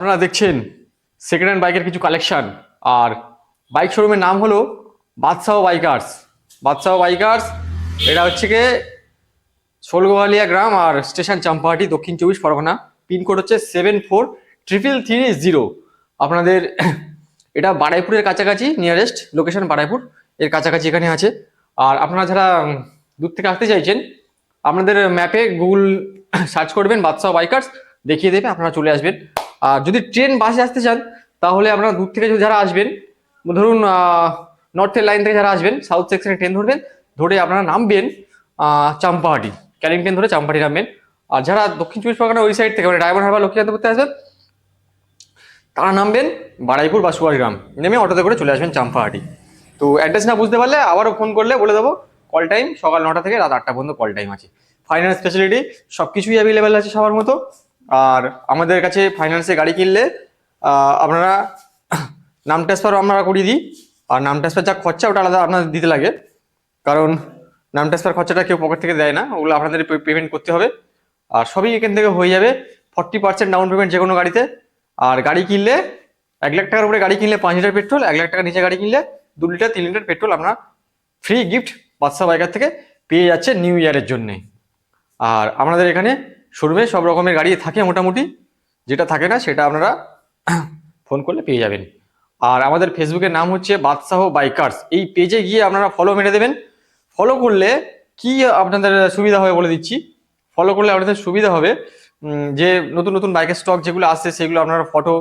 আপনারা দেখছেন second hand বাইকের কিছু কালেকশন। আর বাইক শোরুমের নাম হলো বাদশাহ বাইকার্স। বাদশাহ বাইকার্স এটা হচ্ছে গিয়ে শোলগোয়ালিয়া গ্রাম আর স্টেশন চাম্পাহাটি, দক্ষিণ 24 পরগনা। পিনকোড হচ্ছে 743330। আপনাদের এটা বারাইপুরের কাছাকাছি, নিয়ারেস্ট লোকেশন বারাইপুর এর কাছাকাছি এখানে আছে। আর আপনারা যারা দূর থেকে আসতে চাইছেন, আপনাদের ম্যাপে গুগল সার্চ করবেন বাদশাহ বাইকার্স, দেখিয়ে দেবে, আপনারা চলে আসবেন। আর যদি ট্রেন বাসে আসতে চান তাহলে আপনারা দূর থেকে যারা আসবেন, ধরুন নর্থের লাইন থেকে যারা আসবেন, সাউথ সেকশনে ট্রেন ধরবেন, ধরে আপনারা নামবেন চাম্পাহাটি, ক্যানিং ট্রেন ধরে চাম্পাহাটি নামবেন। আর যারা দক্ষিণ 24 পরগনা ওই সাইড থেকে মানে ডায়মন্ড হারবার লক্ষ্মীকান্তপুরতে আসবেন, তারা নামবেন বারাইপুর বা সুভাষগ্রাম, নেমে অটোতে করে চলে আসবেন চাম্পাহাটি। তো অ্যাড্রেস না বুঝতে পারলে আবারও ফোন করলে বলে দেবো। কল টাইম সকাল 9টা থেকে রাত 8টা পর্যন্ত কল টাইম আছে। ফাইন্যান্স ফেসিলিটি সব কিছুই অ্যাভেলেবেল আছে সবার মতো। আর আমাদের কাছে ফাইন্যান্সে গাড়ি কিনলে আপনারা নাম ট্রান্সফার আমরা করিয়ে দিই। আর নাম ট্রান্সফার যা খরচা ওটা আলাদা আপনাদের দিতে লাগে, কারণ নাম ট্রান্সফার খরচাটা কেউ পকেট থেকে দেয় না, ওগুলো আপনাদের পেমেন্ট করতে হবে। আর সবই এখান থেকে হয়ে যাবে 40% ডাউন পেমেন্ট যে কোনো গাড়িতে। আর গাড়ি কিনলে 1 লাখ টাকার উপরে গাড়ি কিনলে 5 লিটার পেট্রোল, 1 লাখ টাকার নিচে গাড়ি কিনলে 2 লিটার 3 লিটার পেট্রোল আপনারা ফ্রি গিফট বাদশাহ বাইকার থেকে পেয়ে যাচ্ছে নিউ ইয়ারের জন্যে। আর আপনাদের এখানে শোরুমে সব রকমের গাড়ি থাকে মোটামুটি, যেটা থাকে না সেটা আপনারা ফোন করলে পেয়ে যাবেন। আর আমাদের ফেসবুকের নাম হচ্ছে বাদশাহ বাইকার্স। এই পেজে গিয়ে আপনারা ফলো মেরে দেবেন। ফলো করলে কি আপনাদের সুবিধা হবে বলে দিচ্ছি। ফলো করলে আপনাদের সুবিধা হবে যে নতুন নতুন বাইকের স্টক যেগুলো আসছে সেগুলো আপনারা ফটো,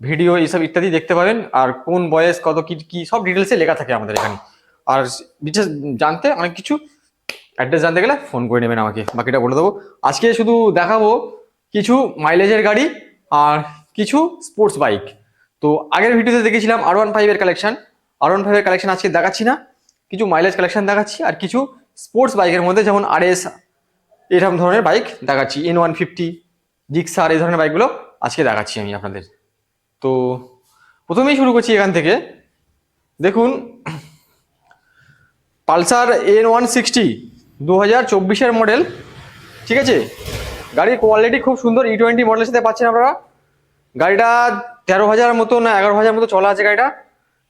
ভিডিও এইসব ইত্যাদি দেখতে পাবেন। আর কোন বয়স কত কি কি সব ডিটেলসে লেখা থাকে আমাদের এখানে। আর ডিটেলস জানতে অনেক কিছু, অ্যাড্রেস জানতে গেলে ফোন করে নেবেন আমাকে, বাকিটা বলে দেবো। আজকে শুধু দেখাবো কিছু মাইলেজের গাড়ি আর কিছু স্পোর্টস বাইক। তো আগের ভিডিওতে দেখেছিলাম R15 এর কালেকশন। R15 এর কালেকশন আজকে দেখাচ্ছি না, কিছু মাইলেজ কালেকশন দেখাচ্ছি। আর কিছু স্পোর্টস বাইকের মধ্যে যেমন RS এরকম ধরনের বাইক দেখাচ্ছি, N150, জিক্সার এই ধরনের বাইকগুলো আজকে দেখাচ্ছি আমি আপনাদের। তো প্রথমেই শুরু করছি এখান থেকে। দেখুন, পালসার N160 2024-এর মডেল, ঠিক আছে। গাড়ির কোয়ালিটি খুব সুন্দর, E20 মডেলের সাথে পাচ্ছেন আপনারা। গাড়িটা 13,000 মতো না 11,000 মতো চলা আছে গাড়িটা।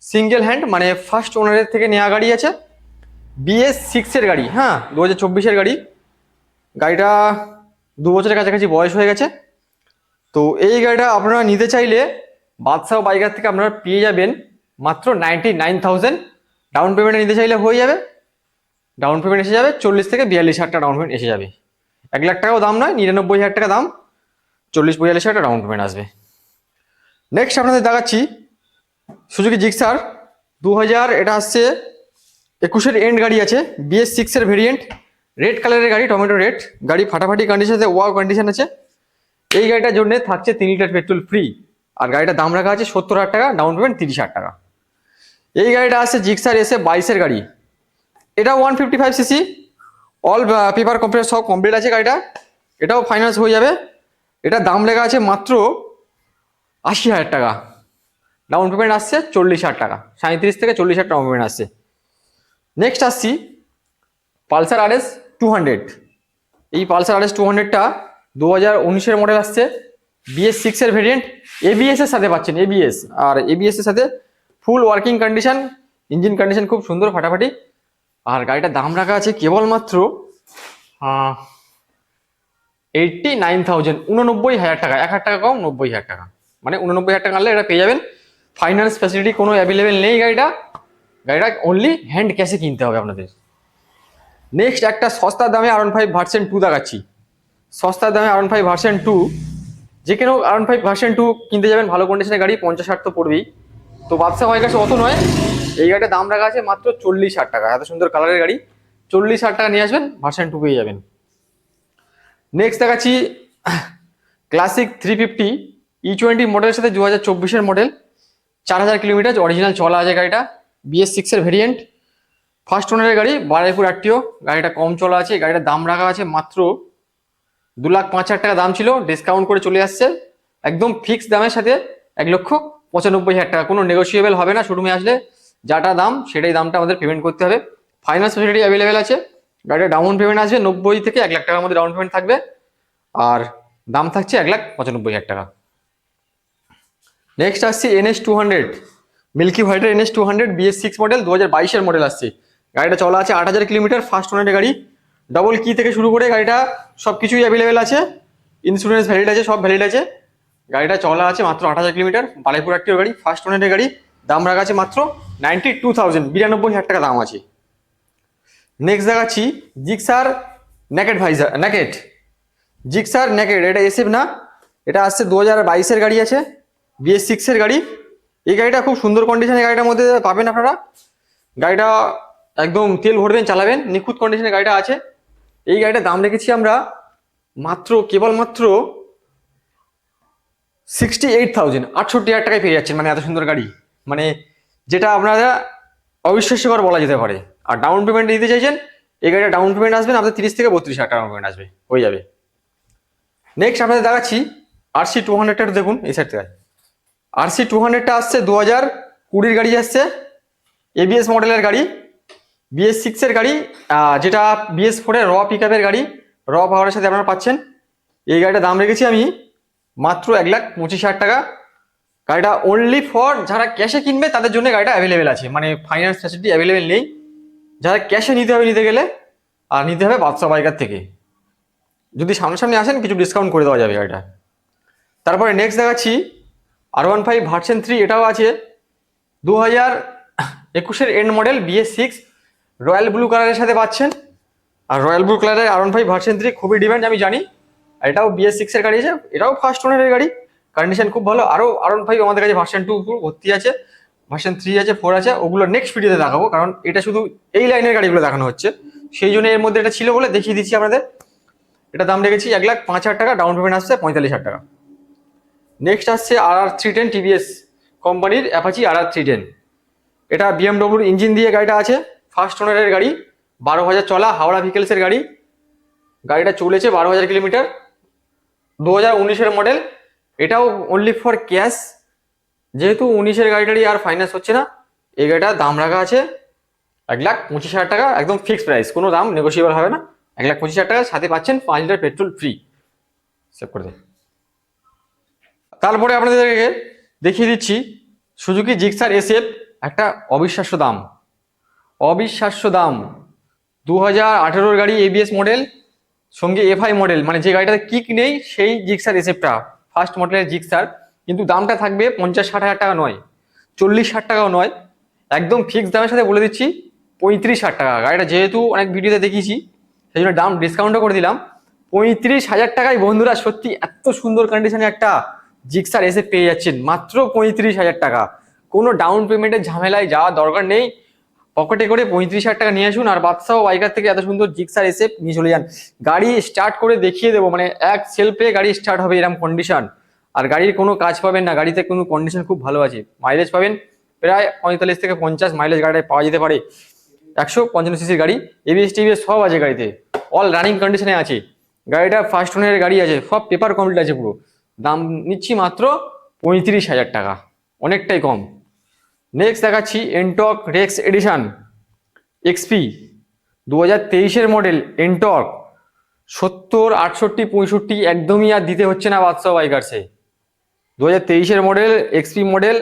সিঙ্গেল হ্যান্ড মানে ফার্স্ট ওনারের থেকে নেওয়া গাড়ি আছে। BS6-এর গাড়ি, হ্যাঁ 2024-এর গাড়ি। গাড়িটা 2 বছরের কাছাকাছি বয়স হয়ে গেছে। তো এই গাড়িটা আপনারা নিতে চাইলে বাদশাহ বাইকার থেকে আপনারা পেয়ে যাবেন মাত্র 99,000। ডাউন পেমেন্টে নিতে চাইলে হয়ে যাবে। ডাউন পেমেন্ট এসে যাবে 40 থেকে 42,000 টাকা ডাউন পেমেন্ট এসে যাবে। 1 লাখ টাকাও দাম নয়, 99,000 টাকা দাম, 40-42,000 টাকা ডাউন পেমেন্ট আসবে। নেক্সট আপনাদের দেখাচ্ছি সুজুকি জিক্সার 2000, এটা আসছে 21-এর এন্ড গাড়ি আছে। BS6-এর ভেরিয়েন্ট, রেড কালারের গাড়ি, টমেটো রেড গাড়ি, ফাটাফাটি কন্ডিশন আছে, ওয়াও কন্ডিশন আছে। এই গাড়িটার জন্য থাকছে 3 লিটার পেট্রোল ফ্রি। আর গাড়িটার দাম রাখা আছে 70,000 টাকা, ডাউন পেমেন্ট 30,000 টাকা। এই গাড়িটা আসছে জিক্সার SF22-এর গাড়ি। এটা 155cc, অল পেপার কমপ্লিট, সব কমপ্লিট আছে গাড়িটা। এটাও ফাইন্যান্স হয়ে যাবে। এটার দাম লেখা আছে মাত্র 80,000 টাকা, ডাউন পেমেন্ট আসছে 40,000 টাকা, 37 থেকে 40,000 ডাউন পেমেন্ট আসছে। নেক্সট আসছি পালসার RS200। এই পালসার RS200টা 2019-এর মডেল আসছে। BS6-এর ভেরিয়েন্ট, ABS-এর সাথে পাচ্ছেন, ABS। আর ABS-এর সাথে ফুল ওয়ার্কিং কন্ডিশন, ইঞ্জিন কন্ডিশন খুব সুন্দর, ফাটাফাটি। আর গাড়িটার দাম রাখা আছে কেবলমাত্র 89,000, 89,000 টাকা, 1,000 টাকা কম, 90,000 টাকা, মানে 89,000 টাকা আনলে এটা পেয়ে যাবেন। ফাইন্যান্স ফ্যাসিলিটি কোনো অ্যাভেলেবেল নেই গাড়িটা অনলি হ্যান্ড ক্যাশে কিনতে হবে আপনাদের। নেক্সট একটা সস্তার দামে R15 ভার্সন 2 দেখাচ্ছি। সস্তার দামে R15 ভার্সন 2, যে কেন R15 ভার্সন 2 কিনতে যাবেন, ভালো কন্ডিশনের গাড়ি 50,000 তো পড়বেই। তো বাদশাহ ভাইয়ের কাছে অত নয়, এই গাড়িটার দাম রাখা আছে মাত্র 40,000 টাকা। এত সুন্দর কালারের গাড়ি, 40,000 টাকা নিয়ে আসবেন, ভার্সন 2 পেয়ে যাবেন। নেক্সট দেখাচ্ছি ক্লাসিক 350 E20 মডেলের সাথে 2024-এর মডেল, 4,000 কিলোমিটার অরিজিনাল চলা আছে গাড়িটা। BS6-এর ভেরিয়েন্ট, ফার্স্ট ওনারের গাড়ি, বারাইপুর RTO। গাড়িটা কম চলা আছে। গাড়িটার দাম রাখা আছে মাত্র 2,05,000 টাকা দাম ছিল, ডিসকাউন্ট করে চলে আসছে একদম ফিক্স দামের সাথে 1,95,000 টাকা। কোনো নেগোসিয়েবল হবে না, শোরুমে আসলে যাটা দাম সেটাই দামটা আমাদের পেমেন্ট করতে হবে। ফাইন্যান্স ফেসিলিটি অ্যাভেলেবেল আছে। গাড়িটা ডাউন পেমেন্ট আসবে 90 থেকে 1 লাখ টাকার মধ্যে ডাউন পেমেন্ট থাকবে। আর দাম থাকছে 1,95,000 টাকা। নেক্সট আসছে NS 200, মিল্কি হোয়াইটের NS 200 BS6 মডেল, 2022-এর মডেল আসছে। গাড়িটা চলা আছে 8,000 কিলোমিটার, ফার্স্ট ওনারের গাড়ি, ডবল কি থেকে শুরু করে গাড়িটা সব কিছুই অ্যাভেলেবেল আছে, ইন্স্যুরেন্স ভ্যালিড আছে, সব ভ্যালিড আছে। গাড়িটা চলা আছে মাত্র 8,000 কিলোমিটার, বারাইপুর আরটিও গাড়ি, ফার্স্ট ওনারের গাড়ি, দাম রাখা আছে মাত্র 92,000, 92,000 টাকা দাম আছে। নেক্সট দেখাচ্ছি Gixxer naked visor, naked Gixxer naked, এটা এসএফ না, এটা আসছে 2022-এর গাড়ি আছে, BS6-এর গাড়ি। এই গাড়িটা খুব সুন্দর কন্ডিশনে গাড়িটার মধ্যে পাবেন আপনারা। গাড়িটা একদম তেল ভরবেন চালাবেন, নিখুঁত কন্ডিশনে গাড়িটা আছে। এই গাড়িটার দাম রেখেছি আমরা মাত্র কেবলমাত্র 68,000, 68,000 টাকায় পেয়ে যাচ্ছেন। মানে এত সুন্দর গাড়ি, মানে যেটা আপনারা অবিশ্বাস্যকর বলা যেতে পারে। আর ডাউন পেমেন্ট দিতে চাইছেন, এই গাড়িটা ডাউন পেমেন্ট আসবেন আপনাদের 30 থেকে 32,000 টাকা ডাউন পেমেন্ট আসবে, হয়ে যাবে। নেক্সট আপনাদের দেখাচ্ছি RC 200টা, দেখুন এই সাইড থেকে। RC 200টা আসছে 2020-এর গাড়ি আসছে, ABS মডেলের গাড়ি, BS6-এর গাড়ি, যেটা BS4-এর র পিকআপের গাড়ি, র পাওয়ারের সাথে আপনারা পাচ্ছেন। এই গাড়িটার দাম রেখেছি আমি মাত্র 1,25,000 টাকা। গাড়িটা অনলি ফর যারা ক্যাশে কিনবে তাদের জন্য গাড়িটা অ্যাভেলেবেল আছে, মানে ফাইন্যান্স ফ্যাসিলিটি অ্যাভেলেবেল নেই। যারা ক্যাশে নিতে হবে, নিতে গেলে আর নিতে হবে বাদশা বাইকার থেকে। যদি সামনাসামনি আসেন কিছু ডিসকাউন্ট করে দেওয়া যাবে গাড়িটা। তারপরে নেক্সট দেখাচ্ছি R15 ভার্সন 3, এটাও আছে 2021-এর end model, BS6 royal blue কালারের সাথে পাচ্ছেন। আর রয়্যাল ব্লু কালারের R15 ভার্সন 3 খুবই ডিমান্ড আমি জানি। আর এটাও BS6-এর গাড়ি আছে, এটাও ফার্স্ট ওনারের গাড়ি, কন্ডিশন খুব ভালো। আরও R15 আমাদের কাছে ভার্সন 2 ভর্তি আছে, ভার্সন 3 আছে, 4 আছে, ওগুলো নেক্সট ভিডিওতে দেখাবো, কারণ এটা শুধু এই লাইনের গাড়িগুলো দেখানো হচ্ছে, সেই জন্য এর মধ্যে এটা ছিল বলে দেখিয়ে দিচ্ছি আপনাদের। এটা দাম রেখেছি 1,05,000 টাকা, ডাউন পেমেন্ট আসছে 45,000 টাকা। নেক্সট আসছে RR310 TVS কোম্পানির অ্যাপাচি RR310, এটা BMW ইঞ্জিন দিয়ে গাড়িটা আছে, ফার্স্ট ওনারের গাড়ি, 12,000 চলা, হাওড়া ভিকেলসের গাড়ি। গাড়িটা চলেছে 12,000 কিলোমিটার, 2019-এর মডেল। এটাও অনলি ফর ক্যাশ, যেহেতু 19-এর গাড়িটারই আর ফাইন্যান্স হচ্ছে না। এই গাড়িটার দাম রাখা আছে 1,25,000 টাকা, একদম ফিক্সড প্রাইস, কোনো দাম নেগোসিয়েবল হবে না। 1,25,000 টাকা, সাথে পাচ্ছেন 5 লিটার পেট্রোল ফ্রি। সেভ করে দিন। তারপরে আপনাদেরকে দেখিয়ে দিচ্ছি সুজুকি জিক্সার SF, একটা অবিশ্বাস্য দাম, অবিশ্বাস্য দাম। 2018-এর গাড়ি, ABS মডেল, সঙ্গে FI মডেল, মানে যে গাড়িটাতে কিক নেই সেই জিক্সার SFটা, ফার্স্ট মডেলের জিক্সার। কিন্তু দামটা থাকবে 50-60 হাজার টাকা নয়, 40-60 টাকাও নয়, একদম ফিক্সড দামের সাথে বলে দিচ্ছি 35,000 টাকা। গাড়িটা যেহেতু অনেক ভিডিওতে দেখিয়েছি সেই জন্য দাম ডিসকাউন্টও করে দিলাম 35,000 টাকায়। বন্ধুরা সত্যি এত সুন্দর কন্ডিশনে একটা জিক্সার SF পেয়ে যাচ্ছেন মাত্র 35,000 টাকা। কোনো ডাউন পেমেন্টের ঝামেলায় যাওয়ার দরকার নেই, পকেটে করে 35,000 টাকা নিয়ে আসুন, আর বাদশাহ বাইকার থেকে এত সুন্দর জিক্সার SF নিয়ে চলে যান। গাড়ি স্টার্ট করে দেখিয়ে দেবো, মানে এক সেলফে গাড়ি স্টার্ট হবে এরকম কন্ডিশন। আর গাড়ির কোনো কাজ পাবেন না, গাড়িতে কোনো কন্ডিশন খুব ভালো আছে, মাইলেজ পাবেন প্রায় 45 থেকে 50 মাইলেজ গাড়িটায় পাওয়া যেতে পারে। 155 সিসির গাড়ি, ABS TBS সব আছে গাড়িতে, অল রানিং কন্ডিশনে আছে। গাড়িটা ফার্স্ট ওনারের গাড়ি আছে, সব পেপার কমপ্লিট আছে পুরো। দাম নিচ্ছি মাত্র 35,000 টাকা, অনেকটাই কম। নেক্সট দেখাচ্ছি এনটক রেক্স এডিশন XP, 2023-এর মডেল, এনটক 70, 68, 65 একদমই আর দিতে হচ্ছে না বাদশাহ বাইকার্সে। 2023-এর মডেল XP মডেল,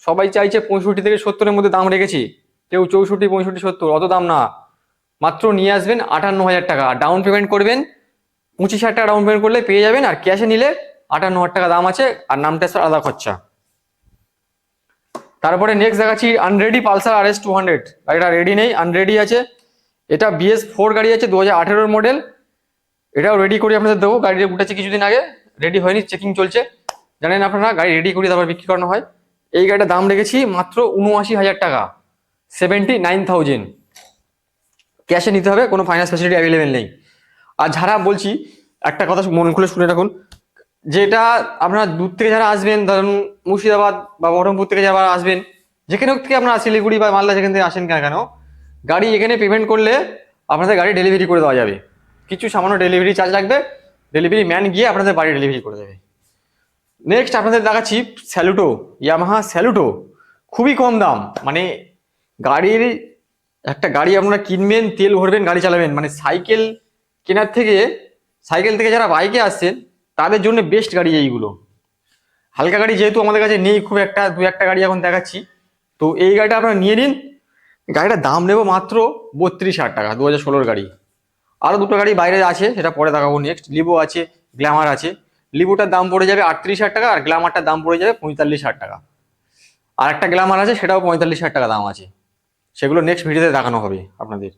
সবাই চাইছে 65 থেকে 70-এর মধ্যে দাম রেখেছি, কেউ 64, 65, 70, অত দাম না। মাত্র নিয়ে আসবেন 58,000 টাকা, ডাউন পেমেন্ট করবেন 25,000 টাকা ডাউন পেমেন্ট করলে পেয়ে যাবেন, আর ক্যাশে নিলে 58,000 টাকা দাম আছে, আর নাম ট্রান্সফার আলাদা খরচা। তারপরে নেক্সট দেখাচ্ছি আনরেডি পালসার RS 200, গাড়িটা রেডি নেই, আনরেডি আছে। এটা BS4 গাড়ি আছে, 2018-এর মডেল। এটাও রেডি করে আপনাদের দেবো, গাড়ি উঠেছে কিছুদিন আগে, রেডি হয়নি, চেকিং চলছে, জানেন আপনারা, গাড়ি রেডি করে তারপর বিক্রি করানো হয়। এই গাড়িটার দাম রেখেছি মাত্র 79,000 টাকা, 79,000। ক্যাশে নিতে হবে, কোনো ফাইন্যান্স ফ্যাসিলিটি অ্যাভেলেবেল নেই। আর যারা বলছি, একটা কথা মন খুলে শুনে রাখুন, যেটা আপনারা দূর থেকে যারা আসবেন, ধরুন মুর্শিদাবাদ বা বহরমপুর থেকে যারা আসবেন, যেখানে থেকে আপনারা শিলিগুড়ি বা মালদা যেখান থেকে আসেন কেন, গাড়ি এখানে পেমেন্ট করলে আপনাদের গাড়ি ডেলিভারি করে দেওয়া যাবে। কিছু সামান্য ডেলিভারি চার্জ লাগবে, ডেলিভারি ম্যান গিয়ে আপনাদের বাড়ি ডেলিভারি করে দেবে। নেক্সট আপনাদের দেখাচ্ছি স্যালুটো, ইয়ামাহা স্যালুটো, খুবই কম দাম। মানে গাড়ির একটা গাড়ি আপনারা কিনবেন, তেল ভরবেন, গাড়ি চালাবেন, মানে সাইকেল কেনার থেকে, সাইকেল থেকে যারা বাইকে আসছেন তাদের জন্য বেস্ট গাড়ি এইগুলো। হালকা গাড়ি যেহেতু আমাদের কাছে নেই খুব একটা, দু একটা গাড়ি এখন দেখাচ্ছি, তো এই গাড়িটা আপনারা নিয়ে নিন। গাড়িটার দাম নেবো মাত্র 32,000 টাকা, 2016 গাড়ি। আরও দুটো গাড়ি বাইরে আছে, সেটা পরে দেখাবো নেক্সট। লিভো আছে, গ্ল্যামার আছে। লিভোটার দাম পড়ে যাবে 38,000 টাকা, আর গ্ল্যামারটার দাম পড়ে যাবে 45,000 টাকা। আর একটা গ্ল্যামার আছে, সেটাও 45,000 টাকা দাম আছে। সেগুলো নেক্সট ভিডিওতে দেখানো হবে আপনাদের।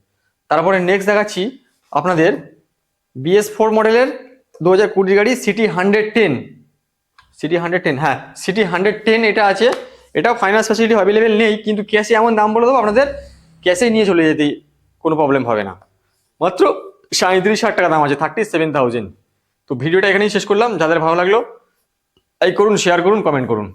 তারপরে নেক্সট দেখাচ্ছি আপনাদের BS4 মডেলের 2020 গাড়ি সিটি 110। সিটি 110, হ্যাঁ সিটি 110 এটা আছে। এটাও ফাইন্যান্স ফ্যাসিলিটি অ্যাভেলেবেল নেই, কিন্তু ক্যাশে এমন দাম বলে দেবো আপনাদের, ক্যাশে নিয়ে চলে যেতে কোনো প্রবলেম হবে না। মাত্র 37,000 টাকা দাম আছে, 37,000। তো ভিডিওটা এখানেই শেষ করলাম। যাদের ভালো লাগলো লাইক করুন, শেয়ার করুন, কমেন্ট করুন।